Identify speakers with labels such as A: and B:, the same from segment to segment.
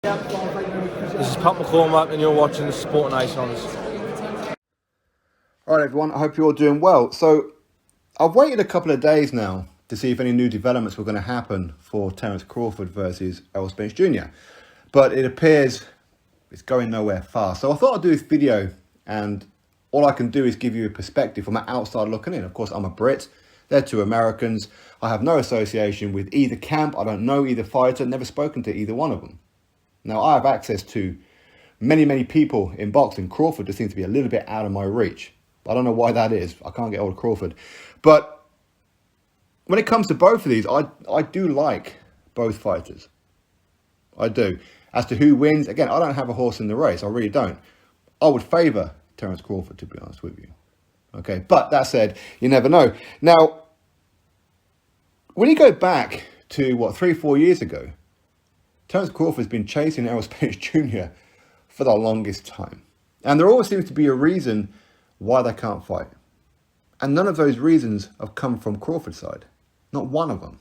A: This is Pat McCormack and you're watching the Sport Nations.
B: Alright everyone, I hope you're all doing well. So, I've waited a couple of days now to see if any new developments were going to happen for Terence Crawford versus Errol Spence Jr. But it appears it's going nowhere fast. So I thought I'd do this video, and all I can do is give you a perspective from an outside looking in. Of course, I'm a Brit. They're two Americans. I have no association with either camp. I don't know either fighter. Never spoken to either one of them. Now, I have access to many people in boxing. Crawford just seems to be a little bit out of my reach. I don't know why that is. I can't get hold of Crawford. But when it comes to both of these, I do like both fighters. I do. As to who wins, again, I don't have a horse in the race. I really don't. I would favour Terence Crawford, to be honest with you. Okay, but that said, you never know. Now, when you go back to, 3-4 years ago, Terence Crawford's been chasing Errol Spence Jr. for the longest time. And there always seems to be a reason why they can't fight. And none of those reasons have come from Crawford's side. Not one of them.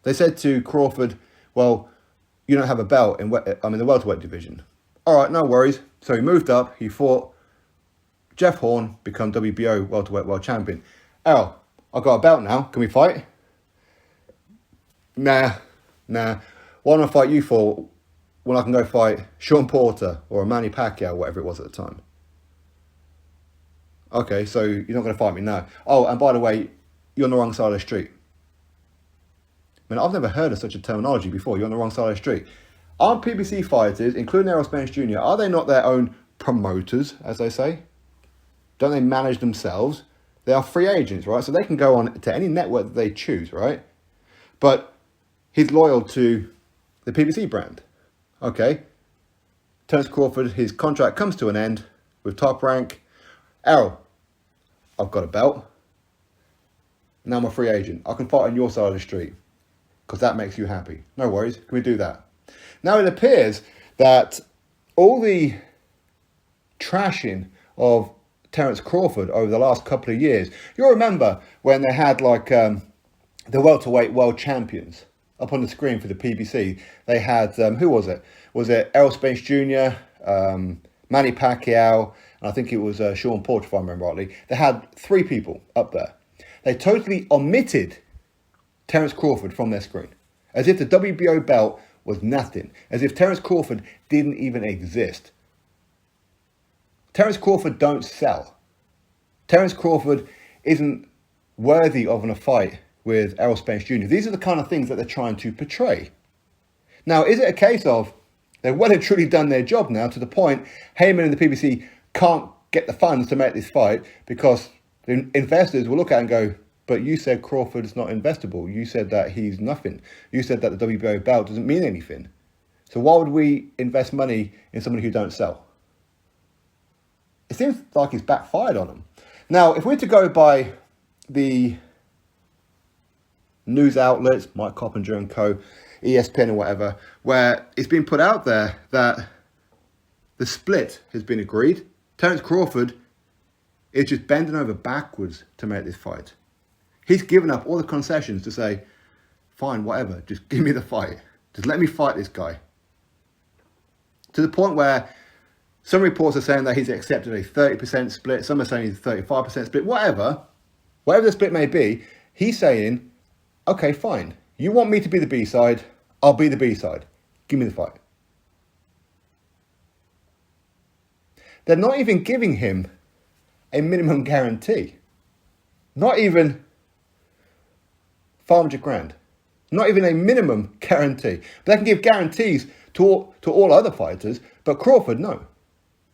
B: They said to Crawford, well, you don't have a belt in the welterweight division. All right, no worries. So he moved up, he fought Jeff Horn, become WBO welterweight world champion. Errol, I've got a belt now, can we fight? Nah. Why don't I fight you for when I can go fight Sean Porter or Manny Pacquiao, whatever it was at the time? Okay, so you're not going to fight me now. Oh, and by the way, you're on the wrong side of the street. I mean, I've never heard of such a terminology before. You're on the wrong side of the street. Aren't PBC fighters, including Errol Spence Jr., are they not their own promoters, as they say? Don't they manage themselves? They are free agents, right? So they can go on to any network that they choose, right? But he's loyal to the PBC brand. Okay. Terence Crawford, his contract comes to an end with Top Rank. Errol, I've got a belt. Now I'm a free agent. I can fight on your side of the street because that makes you happy. No worries. Can we do that? Now it appears that all the trashing of Terence Crawford over the last couple of years, you'll remember when they had the welterweight world champions up on the screen for the PBC. They had, who was it? Was it Errol Spence Jr., Manny Pacquiao, and I think it was Sean Porter, if I remember rightly. They had 3 people up there. They totally omitted Terence Crawford from their screen, as if the WBO belt was nothing, as if Terence Crawford didn't even exist. Terence Crawford don't sell. Terence Crawford isn't worthy of a fight with Errol Spence Jr. These are the kind of things that they're trying to portray. Now, is it a case of they've well and truly done their job now to the point Haymon and the PBC can't get the funds to make this fight because the investors will look at it and go, but you said Crawford's not investable. You said that he's nothing. You said that the WBO belt doesn't mean anything. So why would we invest money in somebody who don't sell? It seems like it's backfired on them. Now, if we're to go by the news outlets, Mike Coppinger and co, ESPN and whatever, where it's been put out there that the split has been agreed. Terence Crawford is just bending over backwards to make this fight. He's given up all the concessions to say, fine, whatever, just give me the fight. Just let me fight this guy. To the point where some reports are saying that he's accepted a 30% split. Some are saying he's a 35% split. Whatever the split may be, he's saying, okay, fine. You want me to be the B-side, I'll be the B-side. Give me the fight. They're not even giving him a minimum guarantee. Not even 500 grand. Not even a minimum guarantee. But they can give guarantees to all other fighters, but Crawford, no.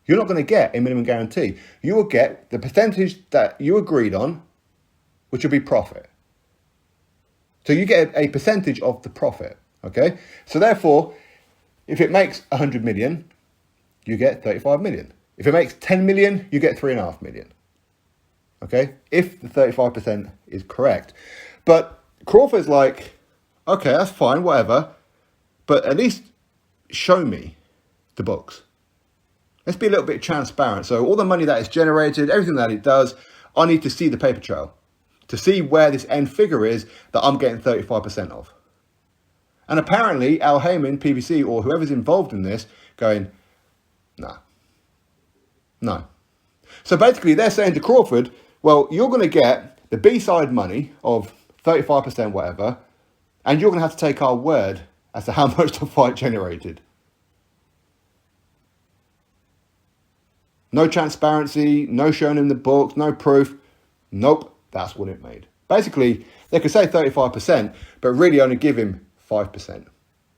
B: You're not going to get a minimum guarantee. You will get the percentage that you agreed on, which will be profit. So you get a percentage of the profit, okay? So therefore, if it makes 100 million, you get 35 million. If it makes 10 million, you get 3.5 million. Okay? If the 35% is correct. But Crawford's like, okay, that's fine, whatever. But at least show me the books. Let's be a little bit transparent. So all the money that is generated, everything that it does, I need to see the paper trail to see where this end figure is that I'm getting 35% of. And apparently Al Haymon, PBC, or whoever's involved in this, going, nah, no. So basically they're saying to Crawford, well, you're going to get the B-side money of 35%, whatever, and you're going to have to take our word as to how much the fight generated. No transparency, no showing in the books, no proof. Nope, that's what it made. Basically, they could say 35%, but really only give him 5%.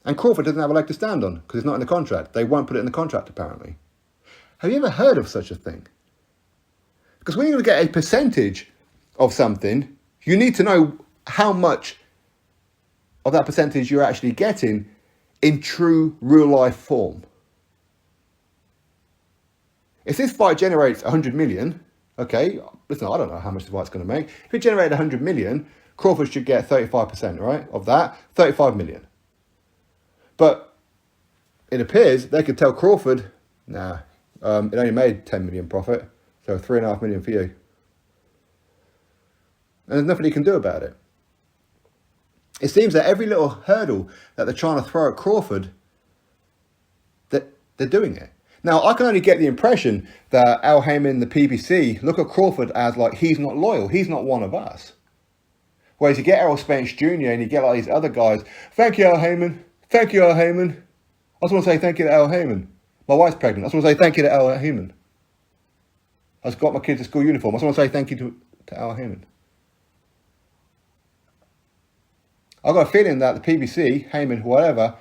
B: And Crawford doesn't have a leg to stand on because it's not in the contract. They won't put it in the contract, apparently. Have you ever heard of such a thing? Because when you're going to get a percentage of something, you need to know how much of that percentage you're actually getting in true real-life form. If this fight generates 100 million, okay, listen, I don't know how much the fight's going to make. If it generated 100 million, Crawford should get 35%, right? Of that, 35 million. But it appears they could tell Crawford, nah, it only made 10 million profit, so 3.5 million for you. And there's nothing he can do about it. It seems that every little hurdle that they're trying to throw at Crawford, that they're doing it. Now, I can only get the impression that Al Haymon, the PBC, look at Crawford as like he's not loyal, he's not one of us. Whereas you get Errol Spence Jr. and you get like these other guys, thank you, Al Haymon. Thank you, Al Haymon. I just want to say thank you to Al Haymon. My wife's pregnant. I just want to say thank you to Al Haymon. I just got my kids a school uniform. I just want to say thank you to Al Haymon. I've got a feeling that the PBC, Haymon, whatever,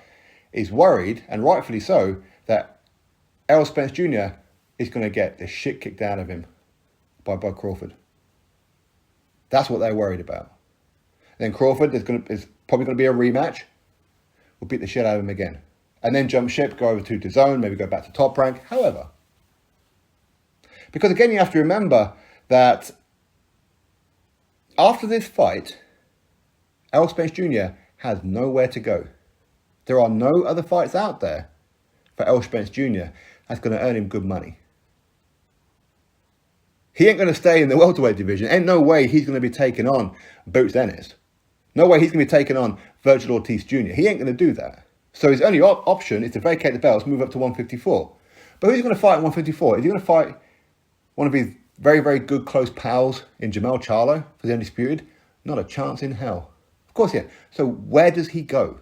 B: is worried, and rightfully so, that Errol Spence Jr. is going to get the shit kicked out of him by Bud Crawford. That's what they're worried about. Then Crawford, there's probably going to be a rematch. We'll beat the shit out of him again. And then jump ship, go over to DAZN, maybe go back to Top Rank, however. Because again, you have to remember that after this fight, Errol Spence Jr. has nowhere to go. There are no other fights out there for Errol Spence Jr. that's going to earn him good money. He ain't going to stay in the welterweight division. Ain't no way he's going to be taking on Boots Ennis. No way he's going to be taking on Virgil Ortiz Jr. He ain't going to do that. So his only option is to vacate the belts, move up to 154. But who's he going to fight at 154? Is he going to fight one of his very, very good close pals in Jamel Charlo for the Undisputed? Not a chance in hell. Of course, yeah. So where does he go?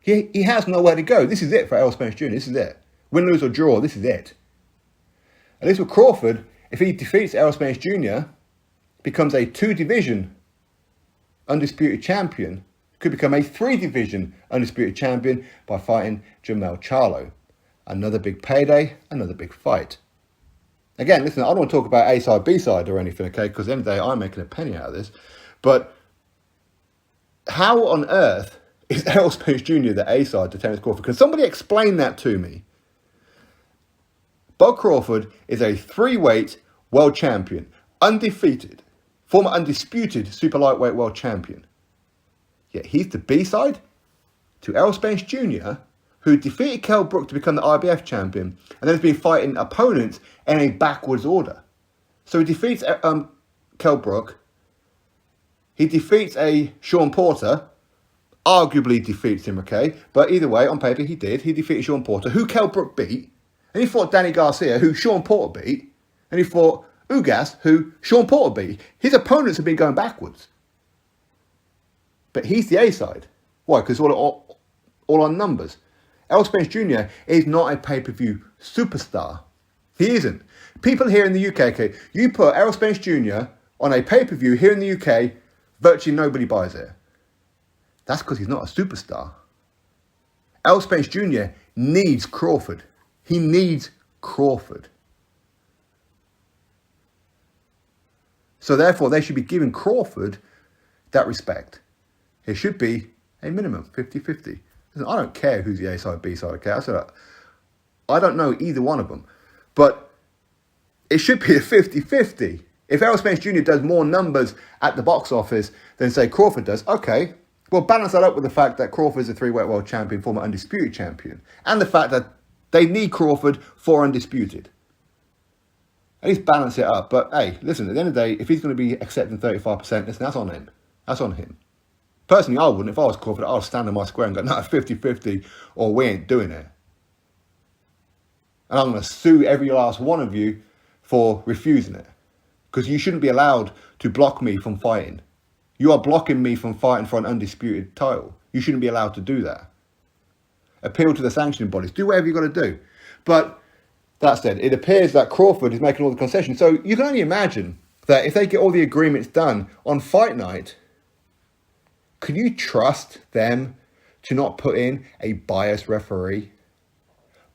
B: He has nowhere to go. This is it for Errol Spence Jr. This is it. Win, lose or draw, this is it. At least with Crawford, if he defeats Errol Spence Jr., becomes a 2-division undisputed champion, could become a 3-division undisputed champion by fighting Jamel Charlo. Another big payday, another big fight. Again, listen, I don't want to talk about A-side, B-side or anything, okay, because at the end of the day, I'm making a penny out of this. But how on earth is Errol Spence Jr. the A-side to Terence Crawford? Can somebody explain that to me? Bud Crawford is a 3-weight world champion, undefeated, former undisputed super lightweight world champion. Yet he's the B-side to Errol Spence Jr., who defeated Kell Brook to become the IBF champion, and then has been fighting opponents in a backwards order. So he defeats Kell Brook, he defeats a Sean Porter, arguably defeats him, okay? But either way, on paper, he did. He defeated Sean Porter, who Kell Brook beat. And he fought Danny Garcia, who Sean Porter beat. And he fought Ugas, who Sean Porter beat. His opponents have been going backwards. But he's the A-side. Why? Because all on numbers. Errol Spence Jr. is not a pay-per-view superstar. He isn't. People here in the UK, okay, you put Errol Spence Jr. on a pay-per-view here in the UK, virtually nobody buys it. That's because he's not a superstar. Errol Spence Jr. needs Crawford. He needs Crawford. So therefore, they should be giving Crawford that respect. It should be a minimum 50-50. Listen, I don't care who's the A-side, B-side, okay? I don't know either one of them. But it should be a 50-50. If Errol Spence Jr. does more numbers at the box office than, say, Crawford does, okay, well, balance that up with the fact that Crawford's a 3-weight world champion, former undisputed champion, and the fact that they need Crawford for undisputed. At least balance it up. But, hey, listen, at the end of the day, if he's going to be accepting 35%, listen, that's on him. That's on him. Personally, I wouldn't. If I was Crawford, I'd stand in my square and go, no, 50-50 or we ain't doing it. And I'm going to sue every last one of you for refusing it. Because you shouldn't be allowed to block me from fighting. You are blocking me from fighting for an undisputed title. You shouldn't be allowed to do that. Appeal to the sanctioning bodies. Do whatever you've got to do. But that said, it appears that Crawford is making all the concessions. So you can only imagine that if they get all the agreements done on fight night, can you trust them to not put in a biased referee,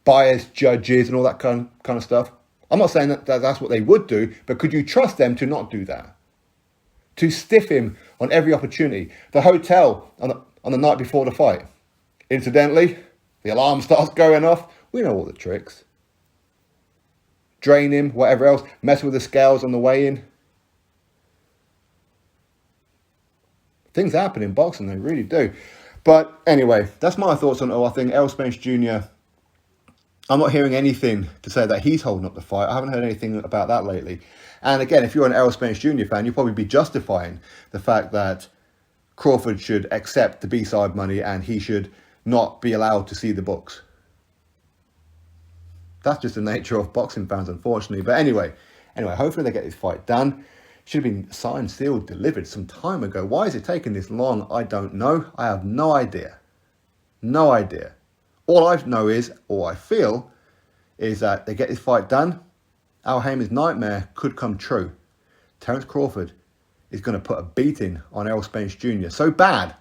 B: biased judges and all that kind of stuff? I'm not saying that that's what they would do, but could you trust them to not do that? To stiff him on every opportunity. The hotel on the night before the fight. Incidentally, the alarm starts going off. We know all the tricks. Drain him, whatever else. Mess with the scales on the way in. Things happen in boxing, they really do. But anyway, that's my thoughts on it all. I think Errol Spence Jr., I'm not hearing anything to say that he's holding up the fight. I haven't heard anything about that lately. And again, if you're an Errol Spence Jr. fan, you'll probably be justifying the fact that Crawford should accept the B-side money and he should not be allowed to see the books. That's just the nature of boxing fans, unfortunately. But anyway, hopefully they get this fight done. Should have been signed, sealed, delivered some time ago. Why is it taking this long? I don't know. I have no idea. No idea. All I know is, or I feel, is that they get this fight done. Al Haymon's nightmare could come true. Terence Crawford is going to put a beating on Errol Spence Jr. so bad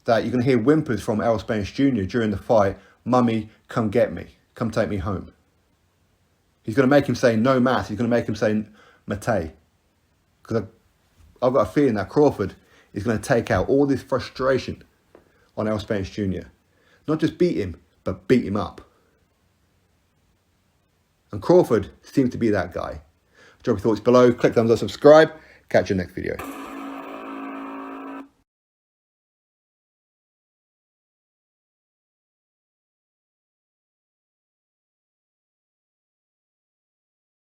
B: that you're going to hear whimpers from Errol Spence Jr. during the fight. Mummy, come get me. Come take me home. He's going to make him say no mass. He's going to make him say Mate. Because I've got a feeling that Crawford is going to take out all this frustration on Errol Spence Jr. Not just beat him, but beat him up. And Crawford seems to be that guy. Drop your thoughts below. Click thumbs up, subscribe. Catch you next video.